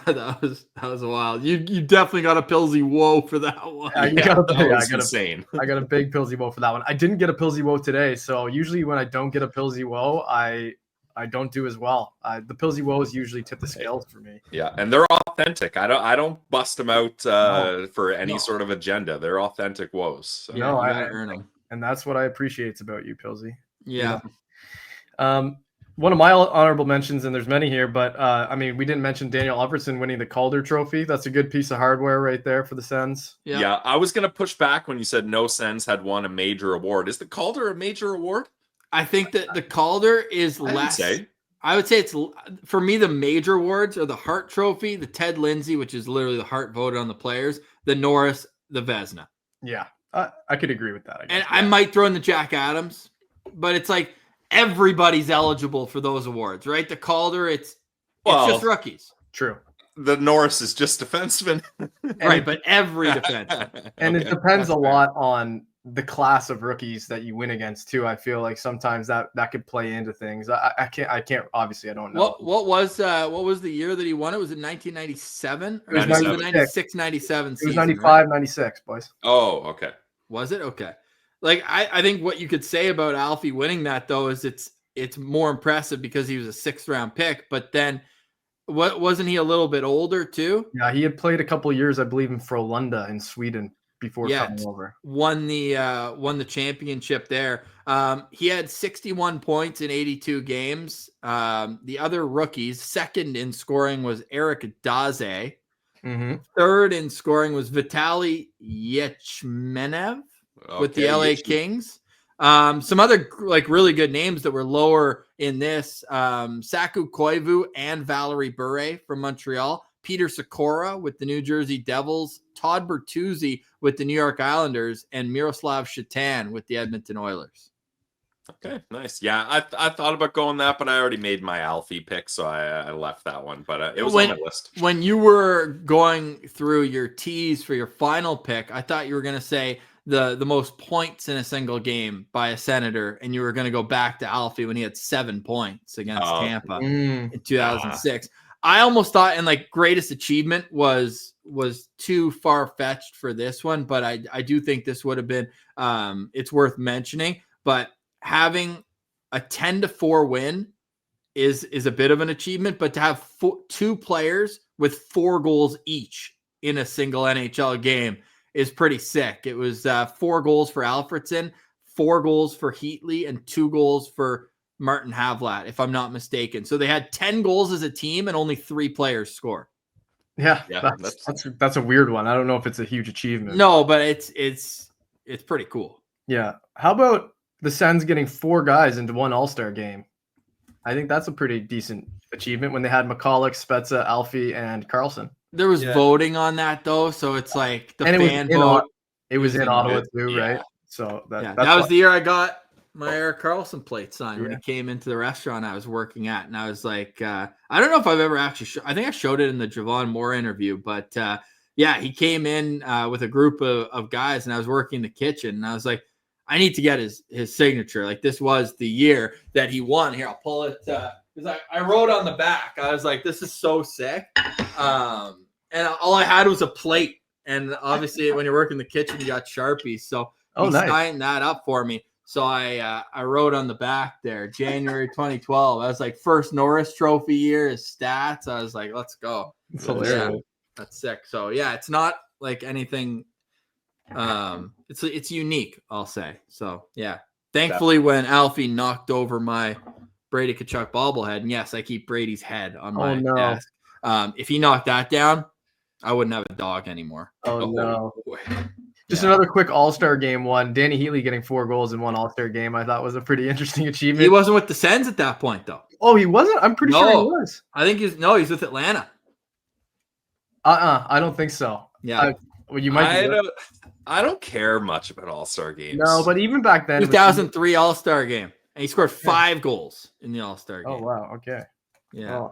that was a while. You definitely got a Pilsy whoa for that one. I That got was a insane. I got a big Pilsy woe for that one. I didn't get a Pilsy woe today, so usually when I don't get a Pilsy woe, I don't do as well. The Pilsy woes usually tip the scales for me. Yeah, and they're authentic. I don't bust them out for any sort of agenda. They're authentic woes. So. Yeah, No, you I gotta earn them. And that's what I appreciate about you, Pilsy. Yeah. One of my honorable mentions, and there's many here, but we didn't mention Daniel Alfredson winning the Calder Trophy. That's a good piece of hardware right there for the Sens. Yeah, I was gonna push back when you said no Sens had won a major award. Is the Calder a major award? I think that the Calder is less. I would say it's, for me, the major awards are the Hart Trophy, the Ted Lindsay, which is literally the Hart voted on the players, the Norris, the Vezina. Yeah, I could agree with that. I guess. And I might throw in the Jack Adams, but it's like everybody's eligible for those awards, right? The Calder, it's just rookies. True. The Norris is just defenseman. Right, but every defenseman. And it depends a lot on the class of rookies that you win against too. I feel like sometimes that could play into things. I can't obviously I don't know. What was the year that he won it? Was it 1997? Or It was 96, 97 It season, was 95, 96, boys. Oh, okay. Was it? Okay. Like I think what you could say about Alfie winning that though is it's more impressive because he was a 6th round pick, but then wasn't he a little bit older too? Yeah, he had played a couple of years, I believe, in Frölunda in Sweden before coming over. Won the championship there. He had 61 points in 82 games. The other rookies, second in scoring was Eric Daze. Mm-hmm. Third in scoring was Vitaly Yechmenev with the LA Kings. Some other like really good names that were lower in this: Saku Koivu and Valerie Bure from Montreal, Peter Sikora with the New Jersey Devils, Todd Bertuzzi with the New York Islanders, and Miroslav Shatan with the Edmonton Oilers. Okay, nice. Yeah, I thought about going that, but I already made my Alfie pick, so I left that one. But it was on my list. When you were going through your teas for your final pick, I thought you were going to say the most points in a single game by a Senator, and you were going to go back to Alfie when he had 7 points against Tampa in 2006. I almost thought, and like greatest achievement was too far-fetched for this one, but I do think this would have been it's worth mentioning. But having a 10-4 win is a bit of an achievement, but to have 2 players with 4 goals each in a single NHL game is pretty sick. It was 4 goals for Alfredson, 4 goals for Heatley, and 2 goals for Martin Havlat, if I'm not mistaken. So they had 10 goals as a team and only 3 players score. Yeah, Yeah, that's a weird one. I don't know if it's a huge achievement. No, but it's pretty cool. Yeah. How about the Sens getting 4 guys into one All-Star game? I think that's a pretty decent achievement when they had McCulloch, Spezza, Alfie, and Carlson. There was voting on that though, so it's like the fan vote. It was in Ottawa too, yeah. right? So that was the year I got my Eric Carlson plate signed when he came into the restaurant I was working at, and I was like, I don't know if I've ever actually. I think I showed it in the Javon Moore interview, but he came in with a group of guys, and I was working in the kitchen, and I was like, I need to get his signature. Like, this was the year that he won. Here, I'll pull it because I wrote on the back. I was like, this is so sick. And all I had was a plate, and obviously when you're working in the kitchen, you got Sharpies, so he signed that up for me. So I wrote on the back there, January 2012. I was like, first Norris Trophy year, his stats. I was like, let's go. It's hilarious. Yeah, that's sick. So yeah, it's not like anything. It's unique, I'll say. So yeah, thankfully when Alfie knocked over my Brady Tkachuk bobblehead, and yes, I keep Brady's head on my desk. If he knocked that down, I wouldn't have a dog anymore. Oh no. Just another quick All-Star game one. Danny Heatley getting 4 goals in one All-Star game, I thought was a pretty interesting achievement. He wasn't with the Sens at that point, though. Oh, he wasn't? I'm pretty sure he was. I think he's with Atlanta. I don't think so. Yeah. Well, you might. I don't care much about All-Star games. No, but even back then, 2003 All-Star game, and he scored 5 goals in the All-Star game. Oh wow. Okay. Yeah.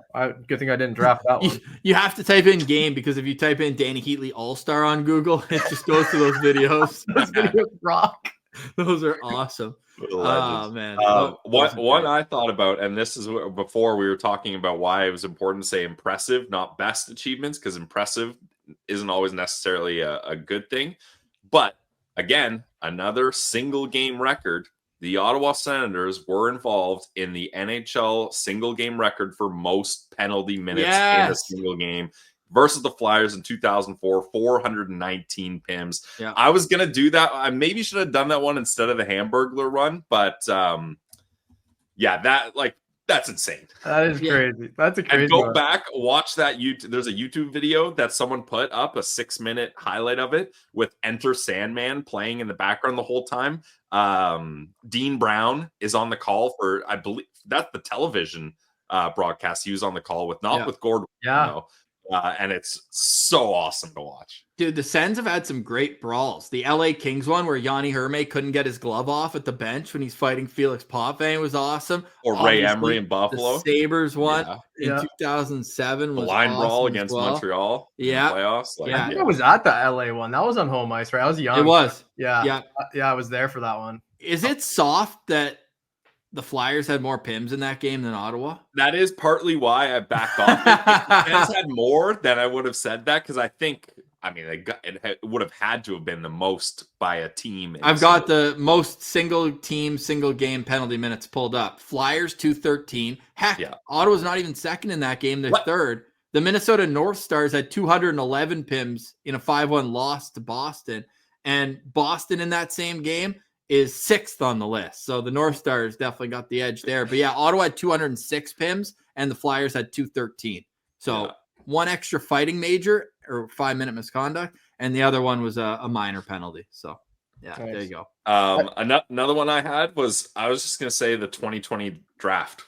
Good thing I didn't draft that one. You have to type in game, because if you type in Danny Heatley All-Star on Google, it just goes to those videos. Those videos rock. Those are awesome. Oh man. One I thought about, and this is before we were talking about why it was important to say impressive, not best achievements, because impressive isn't always necessarily a good thing. But again, another single game record. The Ottawa Senators were involved in the NHL single game record for most penalty minutes in a single game versus the Flyers in 2004, 419 PIMs. Yeah. I was going to do that. I maybe should have done that one instead of the Hamburglar run, but that's insane. That is crazy. That's a crazy. And go back, watch that YouTube. There's a YouTube video that someone put up, a 6-minute highlight of it with Enter Sandman playing in the background the whole time. Dean Brown is on the call for, I believe that's the television broadcast. He was on the call with Gordon. Yeah. You know, and it's so awesome to watch. Dude, the Sens have had some great brawls. The LA Kings one where Yanni Herme couldn't get his glove off at the bench when he's fighting Felix Potvin was awesome. Or Ray Emery in Buffalo. The Sabres one in 2007 was the line awesome brawl against Montreal in the playoffs. I think I was at the LA one. That was on home ice, right? I was young. It was. Yeah, I was there for that one. Is it soft that the Flyers had more PIMs in that game than Ottawa? That is partly why I backed off. If the Sens had more, then I would have said that, because I think, it would have had to have been the most by a team. I've got the most single game penalty minutes pulled up. Flyers 213. Heck, Ottawa's not even second in that game. They're third. The Minnesota North Stars had 211 PIMs in a 5-1 loss to Boston. And Boston in that same game is 6th on the list. So the North Stars definitely got the edge there. But yeah, Ottawa had 206 PIMs and the Flyers had 213. So one extra fighting major or 5-minute misconduct, and the other one was a minor penalty. So yeah, there you go. Another one I had was, I was just going to say the 2020 draft.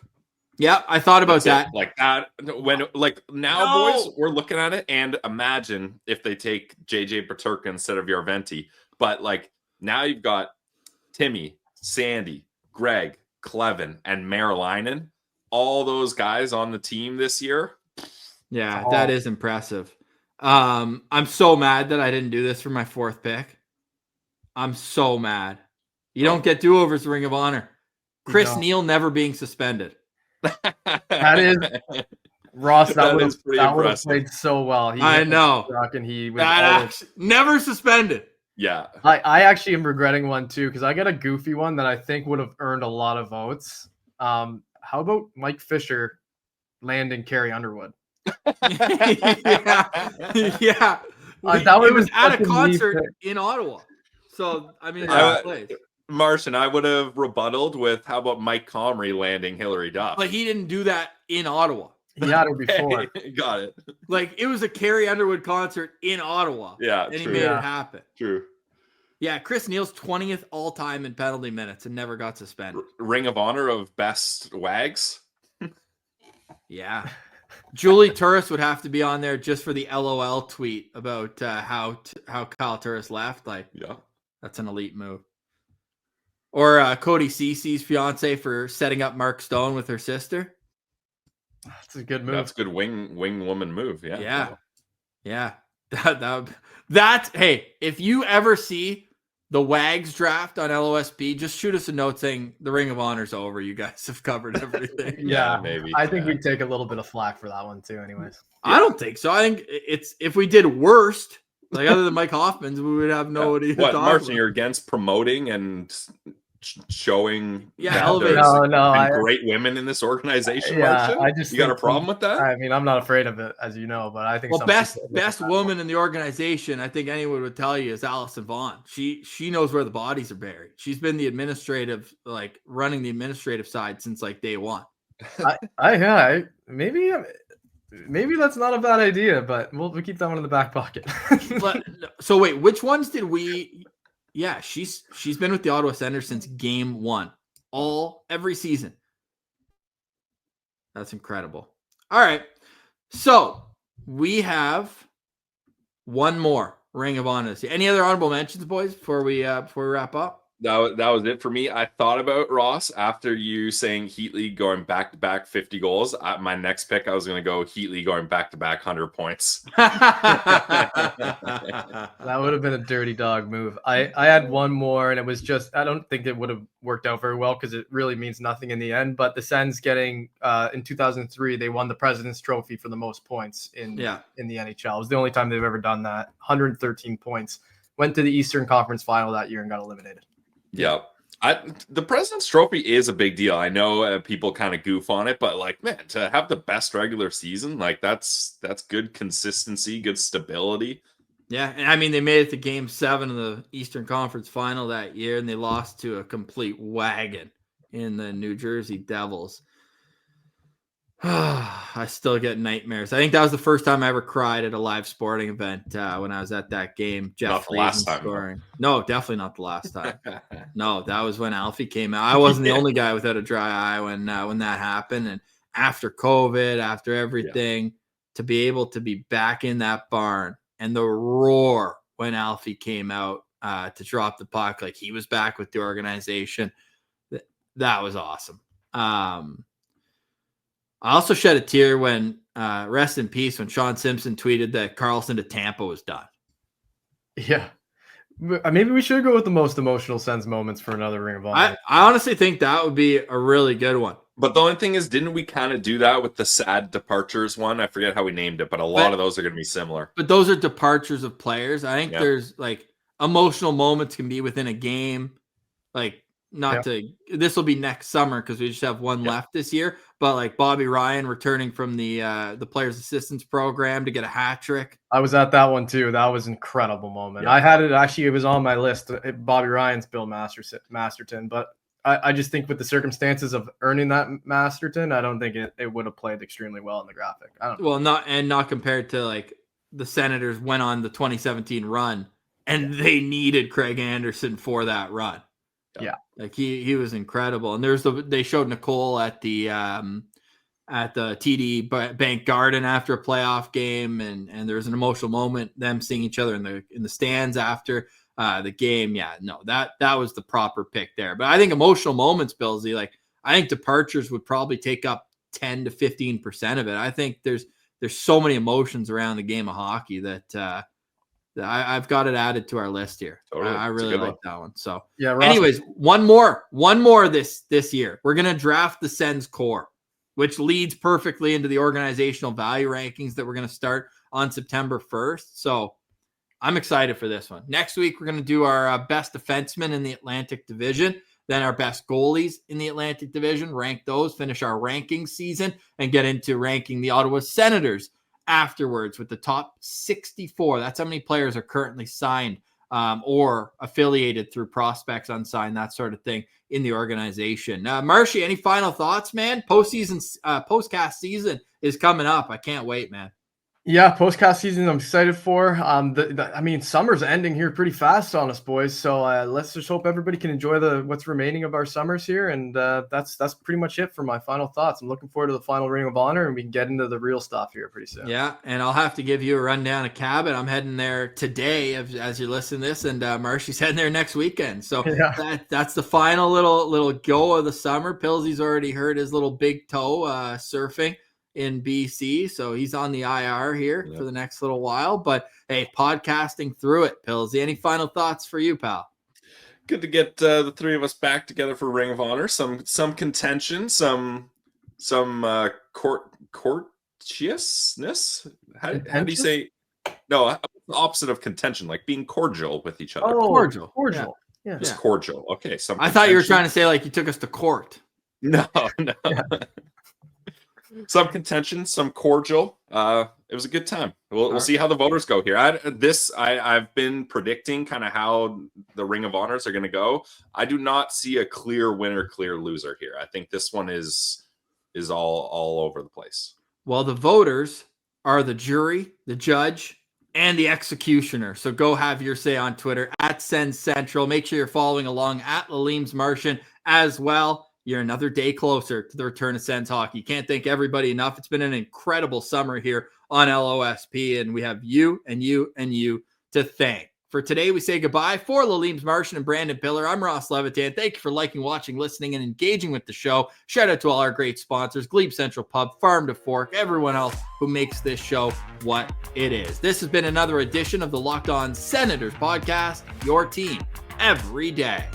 Yeah, I thought about that. Like that, when boys, we're looking at it, and imagine if they take JJ Peterka instead of Yarventi. But like now you've got Timmy, Sandy, Greg, Clevin, and Merlainen, all those guys on the team this year. Yeah, that is impressive. I'm so mad that I didn't do this for my 4th pick. I'm so mad. You don't get do-overs, Ring of Honor. Chris Neal never being suspended. That is Ross. That would have played so well. I know. And he was never suspended. Yeah. I actually am regretting one too, because I got a goofy one that I think would have earned a lot of votes. How about Mike Fisher landing Carrie Underwood? Yeah. It was at a concert in Ottawa. So, I mean, Martian, I would have rebutted with, how about Mike Comrie landing Hillary Duff? But he didn't do that in Ottawa. He had her before. Got it. Like, it was a Carrie Underwood concert in Ottawa. Yeah, and true. he made it happen. True. Yeah, Chris Neal's 20th all-time in penalty minutes and never got suspended. Ring of Honor of best wags. Yeah. Julie Turris would have to be on there just for the LOL tweet about how Kyle Turris left. Like, yeah, that's an elite move. Or Cody Cece's fiance for setting up Mark Stone with her sister. That's a good move. That's a good wing woman move. Yeah. Yeah. That's hey, if you ever see the Wags draft on LOSP, just shoot us a note saying the Ring of Honor's over. You guys have covered everything. Yeah, maybe. I think we'd take a little bit of flack for that one too, anyways. I don't think so. I think it's if we did worst, like other than Mike Hoffman's, we would have nobody. What, Martian, you're against promoting and showing elevate great women in this organization? Yeah, Martian? You got a problem with that? I mean, I'm not afraid of it, as you know, but I think best woman in the organization, I think anyone would tell you, is Allison Vaughn. She knows where the bodies are buried. She's been the administrative, like running the administrative side since like day one. Maybe that's not a bad idea, but we'll keep that one in the back pocket. So wait, which ones did we? Yeah, she's been with the Ottawa Senators since game one, every season. That's incredible. All right, so we have one more Ring of Honor. Any other honorable mentions, boys, before we wrap up? That was it for me. I thought about Ross after you saying Heatley going back-to-back 50 goals. My next pick, I was going to go Heatley going back-to-back 100 points. That would have been a dirty dog move. I had one more, and it was just, I don't think it would have worked out very well because it really means nothing in the end. But the Sens getting, in 2003, they won the President's Trophy for the most points in the NHL. It was the only time they've ever done that. 113 points. Went to the Eastern Conference Final that year and got eliminated. Yeah. The President's Trophy is a big deal. I know people kind of goof on it, but like, man, to have the best regular season, like that's good consistency, good stability. Yeah, and I mean, they made it to Game 7 of the Eastern Conference Final that year, and they lost to a complete wagon in the New Jersey Devils. I still get nightmares. I think that was the first time I ever cried at a live sporting event when I was at that game. Not the last time. Scoring. No, definitely not the last time. No, that was when Alfie came out. I wasn't the only guy without a dry eye when that happened. And after COVID, after everything, to be able to be back in that barn and the roar when Alfie came out to drop the puck, like he was back with the organization, that was awesome. I also shed a tear when, rest in peace, when Sean Simpson tweeted that Carlson to Tampa was done. Yeah. Maybe we should go with the most emotional Sens moments for another Ring of Honor. I honestly think that would be a really good one. But the only thing is, didn't we kind of do that with the sad departures one? I forget how we named it, but a lot of those are going to be similar. But those are departures of players. I think there's like emotional moments can be within a game. Like, this will be next summer because we just have one left this year. But like Bobby Ryan returning from the Players Assistance Program to get a hat trick. I was at that one too. That was an incredible moment. Yeah. I had it it was on my list. Bobby Ryan's Bill Masterton, but I just think with the circumstances of earning that Masterton, I don't think it would have played extremely well in the graphic. I don't know. Well, not compared to like the Senators went on the 2017 run and they needed Craig Anderson for that run. Yeah, like he was incredible, and they showed Nicole at the TD Bank Garden after a playoff game, and there was an emotional moment them seeing each other in the stands after the game. Yeah, no, that was the proper pick there. But I think emotional moments, Billsy, like I think departures would probably take up 10 to 15% of it. I think there's so many emotions around the game of hockey that. I've got it added to our list here. Totally. I really like that one. So, Ross, anyways, one more this year. We're going to draft the Sens core, which leads perfectly into the organizational value rankings that we're going to start on September 1st. So I'm excited for this one. Next week, we're going to do our best defensemen in the Atlantic Division, then our best goalies in the Atlantic Division, rank those, finish our ranking season, and get into ranking the Ottawa Senators afterwards with the top 64. That's how many players are currently signed or affiliated through prospects, unsigned, that sort of thing in the organization. Marshy, any final thoughts, man? Postcast season is coming up. I can't wait, man. Yeah, postcast season I'm excited for. I mean, summer's ending here pretty fast on us, boys. So let's just hope everybody can enjoy what's remaining of our summers here. And that's pretty much it for my final thoughts. I'm looking forward to the final Ring of Honor, and we can get into the real stuff here pretty soon. Yeah, and I'll have to give you a rundown of Cabot. I'm heading there today as you listen to this, and Marshy's heading there next weekend. So that's the final little go of the summer. Pillsy's already hurt his little big toe surfing in BC, so he's on the IR here for the next little while. But hey, podcasting through it. Pillsy, any final thoughts for you, pal? Good to get the three of us back together for Ring of Honor. Some contention, some courteousness. How do you say? No, the opposite of contention, like being cordial with each other. Oh, cordial. Yeah. Just cordial. Okay. I thought you were trying to say like you took us to court. No. Yeah. Some contention, some cordial. It was a good time. We'll see how the voters go here. I've been predicting kind of how the Ring of Honors are going to go. I do not see a clear winner, clear loser here. I think this one is all over the place. Well, the voters are the jury, the judge, and the executioner. So go have your say on Twitter at Sens Central. Make sure you're following along at Lalime's Martian as well. You're another day closer to the return of Sens hockey. Can't thank everybody enough. It's been an incredible summer here on LOSP, and we have you and you and you to thank. For today, we say goodbye. For Lalime's Martian and Brandon Piller, I'm Ross Levitan. Thank you for liking, watching, listening, and engaging with the show. Shout out to all our great sponsors, GLEBE Central Pub, Farm to Fork, everyone else who makes this show what it is. This has been another edition of the Locked On Senators podcast, your team every day.